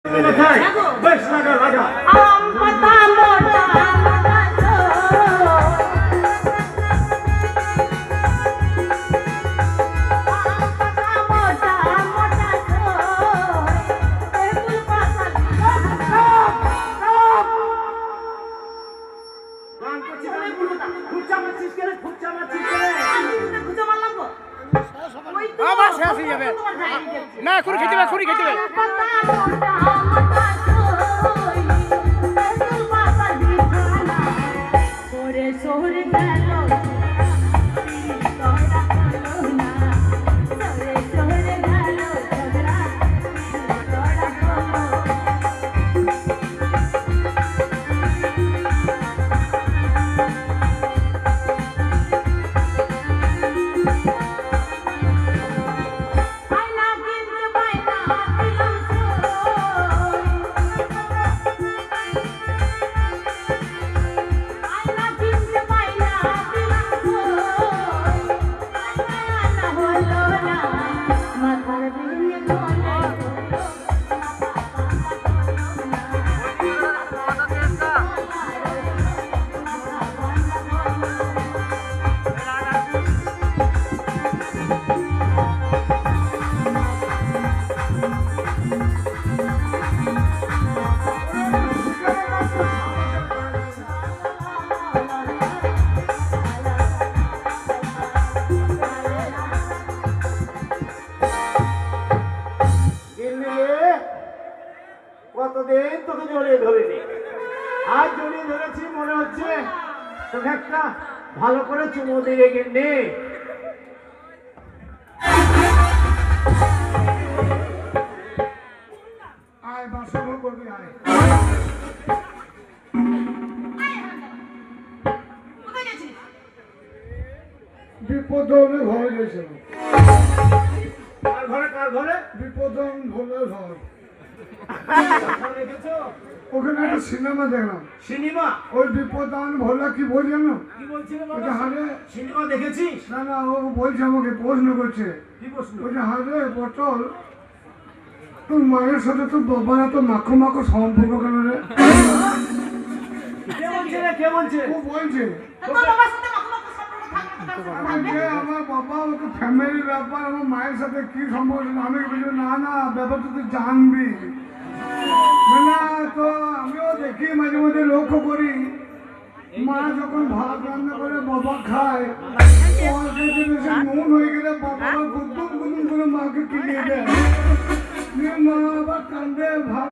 বেশ লাগা লাগা আম পাতা মোটা মোটা না খুঁড়ি খেতে হবে খুঁড়ি খেতে হবে কতদিন তোকে জড়িয়ে ধরিনি, আজ জড়িয়ে ধরেছি। মনে হচ্ছে তোকে একটা ভালো করে চুমো দিয়ে গিন্নি। আয় বাসন করবি, আয় বিপদ ঘরে গেছিল। কার ঘরে? কার ঘরে? বিপদ ভোলের ঘর। ওখানে একটা সিনেমা দেখলাম। সিনেমা? ওই বিপদান ভোলা কি বল জানো? কি বলছিল? হারে সিনেমা দেখেছিস? না না, ও বলছে, আমাকে প্রশ্ন করছে। কি প্রশ্ন? বলছে হারে পটল, তোর মায়ের সাথে তো বাবার এত মাখো মাখো সম্পর্ক কেন রে? কে বলছে রে? কে বলছে? ও বলছে আমার বাবা ওকে ফ্যামিলির ব্যাপার, আমার মায়ের সাথে কি সম্পর্ক। আমি বলছি না না, ব্যাপারটা তুই জানবি না। তো আমিও দেখি মাঝে মাঝে লক্ষ্য করি, মা যখন ভাত রান্না করে বাবা খায়, নুন হয়ে গেলে বাবা গুদুম গুদুম করে মাকে কিনে দেয়, মা আবার কান্দে ভাত